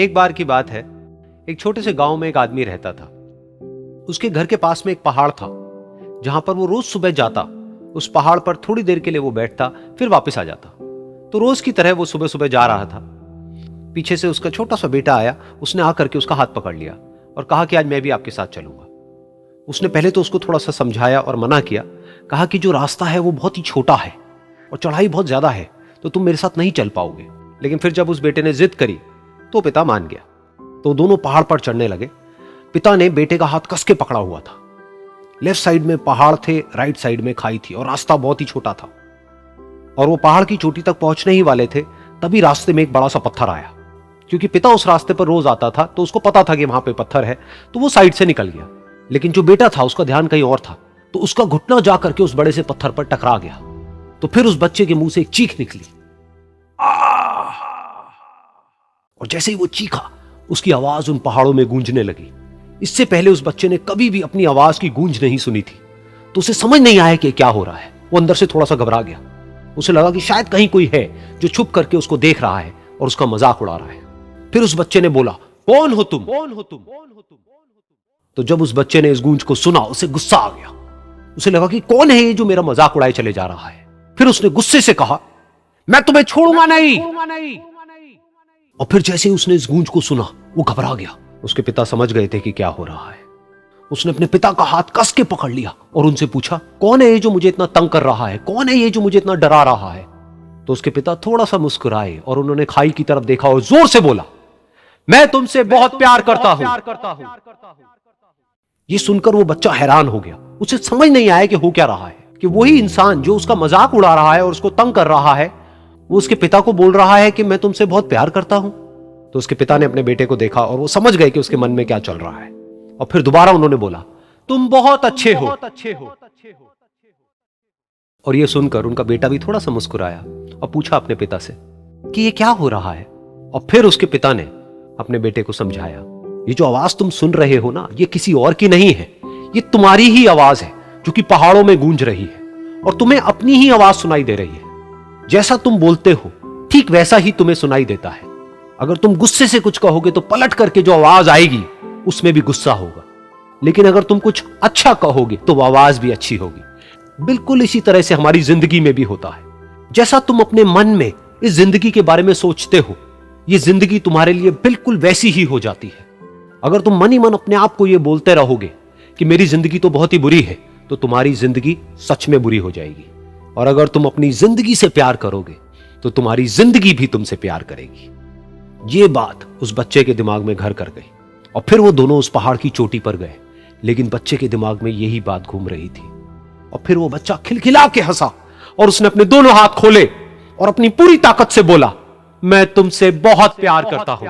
एक बार की बात है, एक छोटे से गांव में एक आदमी रहता था। उसके घर के पास में एक पहाड़ था, जहां पर वो रोज सुबह जाता। उस पहाड़ पर थोड़ी देर के लिए वो बैठता, फिर वापस आ जाता। तो रोज की तरह वो सुबह सुबह जा रहा था। पीछे से उसका छोटा सा बेटा आया। उसने आकर के उसका हाथ पकड़ लिया और कहा कि आज मैं भी आपके साथ चलूंगा। उसने पहले तो उसको थोड़ा सा समझाया और मना किया। कहा कि जो रास्ता है वो बहुत ही छोटा है और चढ़ाई बहुत ज्यादा है, तो तुम मेरे साथ नहीं चल पाओगे। लेकिन फिर जब उस बेटे ने जिद करी तो पिता मान गया। तो दोनों पहाड़ पर चढ़ने लगे। पिता ने बेटे का हाथ कस के पकड़ा हुआ था। लेफ्ट साइड में पहाड़ थे, राइट साइड में खाई थी और रास्ता बहुत ही छोटा था। और वो पहाड़ की चोटी तक पहुंचने ही वाले थे, तभी रास्ते में एक बड़ा सा पत्थर आया। क्योंकि पिता उस रास्ते पर रोज आता था, तो उसको पता था कि वहां पे पत्थर है, तो वो साइड से निकल गया। लेकिन जो बेटा था उसका ध्यान कहीं और था, तो उसका घुटना जा करके उस बड़े से पत्थर पर टकरा गया। तो फिर उस बच्चे के मुंह से एक चीख निकली। और जैसे ही वो चीखा, उसकी आवाज उन पहाड़ों में गूंजने लगी। इससे पहले उस बच्चे ने कभी भी अपनी आवाज की गूंज नहीं सुनी थी, तो उसे समझ नहीं आया कि क्या हो रहा है। वो अंदर से थोड़ा सा घबरा गया। उसे लगा कि शायद कहीं कोई है जो छुप करके उसको देख रहा है और उसका मजाक उड़ा रहा है। फिर उस बच्चे ने बोला, कौन हो तुम? कौन हो तुम? तो जब उस बच्चे ने इस गूंज को सुना, उसे गुस्सा आ गया। उसे लगा कि कौन है ये जो मेरा मजाक उड़ाए चले जा रहा है। फिर उसने गुस्से से कहा, मैं तुम्हें छोड़ूंगा नहीं। और फिर जैसे ही उसने इस गूंज को सुना, वो घबरा गया। उसके पिता समझ गए थे कि क्या हो रहा है। उसने अपने पिता का हाथ कस के पकड़ लिया और उनसे पूछा, कौन है ये जो मुझे इतना तंग कर रहा है? कौन है ये जो मुझे इतना डरा रहा है? तो उसके पिता थोड़ा सा मुस्कुराए और उन्होंने खाई की तरफ देखा और जोर से बोला, मैं तुमसे बहुत प्यार करता हूं। ये सुनकर वो बच्चा हैरान हो गया। उसे समझ नहीं आया कि हो क्या रहा है, कि वही इंसान जो उसका मजाक उड़ा रहा है और उसको तंग कर रहा है, वो उसके पिता को बोल रहा है कि मैं तुमसे बहुत प्यार करता हूं। तो उसके पिता ने अपने बेटे को देखा और वो समझ गए कि उसके मन में क्या चल रहा है। और फिर दोबारा उन्होंने बोला, तुम बहुत अच्छे हो। और ये सुनकर उनका बेटा भी थोड़ा सा मुस्कुराया और पूछा अपने पिता से कि ये क्या हो रहा है। और फिर उसके पिता ने अपने बेटे को समझाया, ये जो आवाज तुम सुन रहे हो ना, ये किसी और की नहीं है, ये तुम्हारी ही आवाज है जो कि पहाड़ों में गूंज रही है। और तुम्हें अपनी ही आवाज सुनाई दे रही है। जैसा तुम बोलते हो ठीक वैसा ही तुम्हें सुनाई देता है। अगर तुम गुस्से से कुछ कहोगे तो पलट करके जो आवाज आएगी उसमें भी गुस्सा होगा। लेकिन अगर तुम कुछ अच्छा कहोगे तो वो आवाज भी अच्छी होगी। बिल्कुल इसी तरह से हमारी जिंदगी में भी होता है। जैसा तुम अपने मन में इस जिंदगी के बारे में सोचते हो, ये जिंदगी तुम्हारे लिए बिल्कुल वैसी ही हो जाती है। अगर तुम मन ही मन अपने आप को ये बोलते रहोगे कि मेरी जिंदगी तो बहुत ही बुरी है, तो तुम्हारी जिंदगी सच में बुरी हो जाएगी। और अगर तुम अपनी जिंदगी से प्यार करोगे तो तुम्हारी जिंदगी भी तुमसे प्यार करेगी। ये बात उस बच्चे के दिमाग में घर कर गई और फिर वो दोनों उस पहाड़ की चोटी पर गए। लेकिन बच्चे के दिमाग में यही बात घूम रही थी। और फिर वो बच्चा खिलखिला के हंसा और उसने अपने दोनों हाथ खोले और अपनी पूरी ताकत से बोला, मैं तुमसे बहुत प्यार करता हूं।